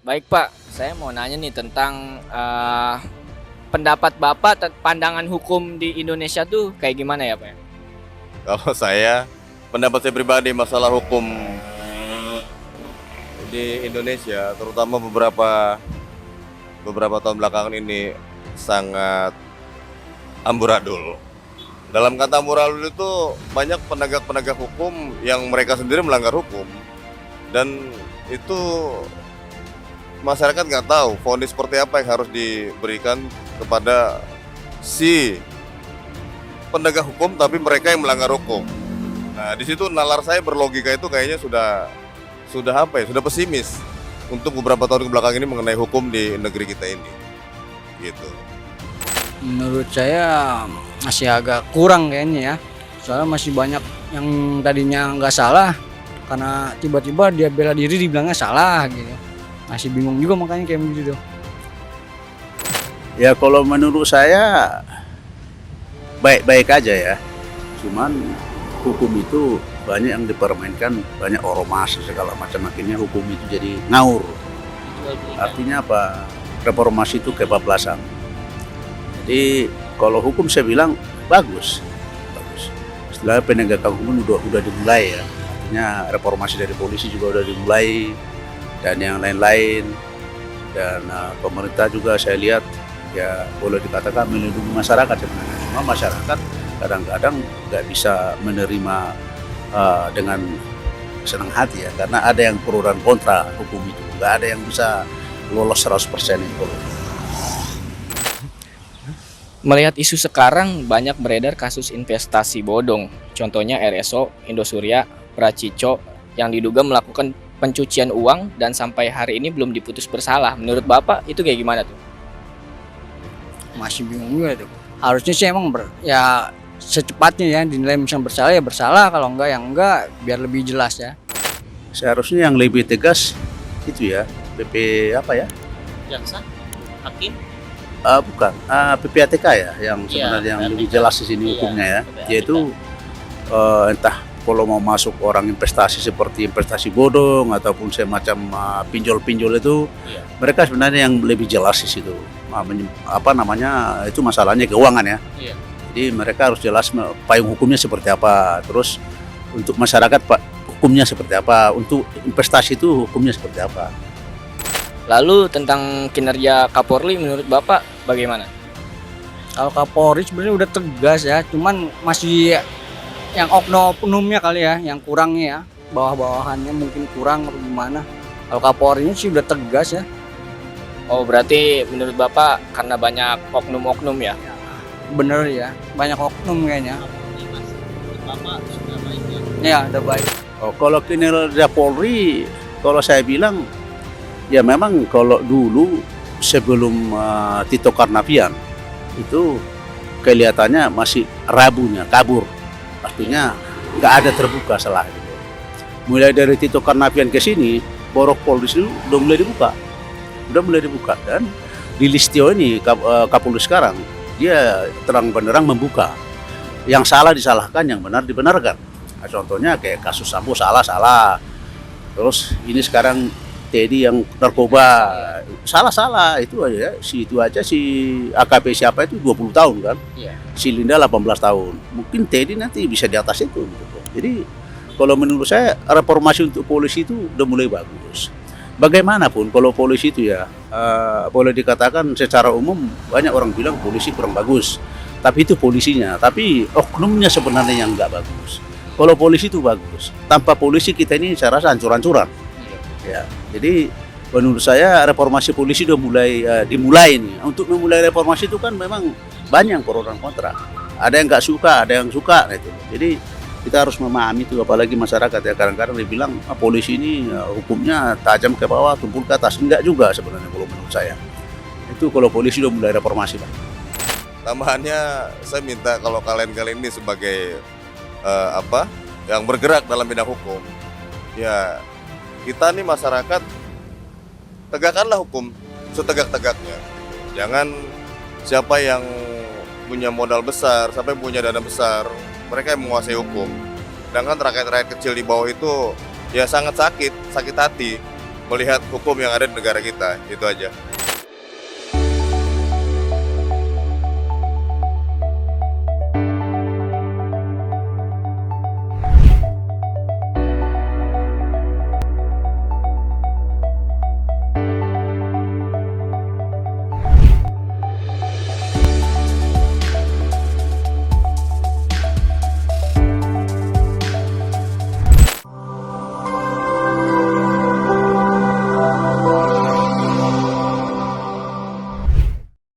Baik Pak, saya mau nanya nih tentang pendapat Bapak, pandangan hukum di Indonesia tuh kayak gimana ya Pak ya? Kalau saya, pendapat saya pribadi masalah hukum di Indonesia, terutama beberapa beberapa tahun belakangan ini sangat amburadul. Dalam kata amburadul itu banyak penegak-penegak hukum yang mereka sendiri melanggar hukum, dan itu masyarakat nggak tahu vonis seperti apa yang harus diberikan kepada si penegak hukum, tapi mereka yang melanggar hukum. Nah, di situ nalar saya berlogika itu kayaknya sudah apa ya? Sudah pesimis untuk beberapa tahun kebelakang ini mengenai hukum di negeri kita ini. Gitu. Menurut saya masih agak kurang kayaknya ya. Soalnya masih banyak yang tadinya nggak salah karena tiba-tiba dia bela diri dibilangnya salah gitu. Masih bingung juga makanya kayak begitu tuh. Ya kalau menurut saya baik-baik aja ya. Cuman hukum itu banyak yang dipermainkan, banyak ormas segala macam, akhirnya hukum itu jadi ngawur. Artinya apa? Reformasi itu kebablasan. Jadi kalau hukum saya bilang bagus. Setelah penegakan hukum udah dimulai ya. Artinya reformasi dari polisi juga udah dimulai dan yang lain-lain. Dan pemerintah juga saya lihat ya boleh dikatakan melindungi masyarakat sebenarnya. Cuma masyarakat kadang-kadang nggak bisa menerima dengan senang hati ya, karena ada yang pro dan kontra hukum itu, nggak ada yang bisa lolos 100% itu. Melihat isu sekarang banyak beredar kasus investasi bodong, contohnya RSO, Indosuria, Pracico yang diduga melakukan pencucian uang dan sampai hari ini belum diputus bersalah. Menurut Bapak itu kayak gimana tuh? Masih bingung juga tuh. Harusnya sih emang ya secepatnya ya dinilai misalnya bersalah ya bersalah, kalau enggak ya enggak, biar lebih jelas ya. Seharusnya yang lebih tegas itu ya PP apa ya? Jaksa, hakim, Bukan PPATK ya, yang sebenarnya yang lebih jelas di sini hukumnya ya, yaitu entah kalau mau masuk orang investasi seperti investasi bodong ataupun semacam pinjol-pinjol itu, mereka sebenarnya yang lebih jelas di situ. Apa namanya, itu masalahnya keuangan ya. Jadi mereka harus jelas payung hukumnya seperti apa, terus untuk masyarakat hukumnya seperti apa, untuk investasi itu hukumnya seperti apa. Lalu tentang kinerja Kapolri menurut Bapak bagaimana? Kalau Kapolri sebenarnya udah tegas ya, cuman masih yang oknum-oknumnya kali ya, yang kurangnya ya, bawah-bawahannya mungkin kurang atau gimana. Kalau Kapolrinya sih udah tegas ya. Oh berarti menurut Bapak karena banyak oknum-oknum ya? Bener ya, banyak oknum kayaknya. Ya udah baik. Oh, kalau kinerja Polri, kalau saya bilang ya memang kalau dulu sebelum Tito Karnavian itu kelihatannya masih rabunya, kabur. Artinya nggak ada terbuka salah. Mulai dari Tito Karnavian ke sini, borok Polri itu udah mulai dibuka dan di Listio ini Kapolri sekarang dia terang benderang membuka. Yang salah disalahkan, yang benar dibenarkan. Nah, contohnya kayak kasus Sambo salah. Terus ini sekarang Teddy yang narkoba salah itu aja ya. Itu aja si AKP siapa itu 20 tahun kan. Si Linda 18 tahun. Mungkin Teddy nanti bisa di atas itu gitu. Jadi kalau menurut saya reformasi untuk polisi itu udah mulai bagus. Bagaimanapun kalau polisi itu ya boleh dikatakan secara umum banyak orang bilang polisi kurang bagus. Tapi itu polisinya, tapi oknumnya sebenarnya yang nggak bagus. Kalau polisi itu bagus. Tanpa polisi kita ini saya rasa hancur-hancuran. Ya, jadi menurut saya reformasi polisi udah dimulai nih. Untuk memulai reformasi itu kan memang banyak pro dan kontra. Ada yang nggak suka, ada yang suka gitu. Jadi kita harus memahami itu, apalagi masyarakat ya kadang-kadang dibilang polisi ini hukumnya tajam ke bawah, tumpul ke atas. Enggak juga sebenarnya kalau menurut saya. Itu kalau polisi udah mulai reformasi, Pak. Tambahannya saya minta kalau kalian ini sebagai yang bergerak dalam bidang hukum, ya kita nih masyarakat tegakkanlah hukum setegak-tegaknya. Jangan siapa yang punya modal besar, siapa yang punya dana besar, mereka yang menguasai hukum. Sedangkan rakyat-rakyat kecil di bawah itu ya sangat sakit hati melihat hukum yang ada di negara kita, itu aja.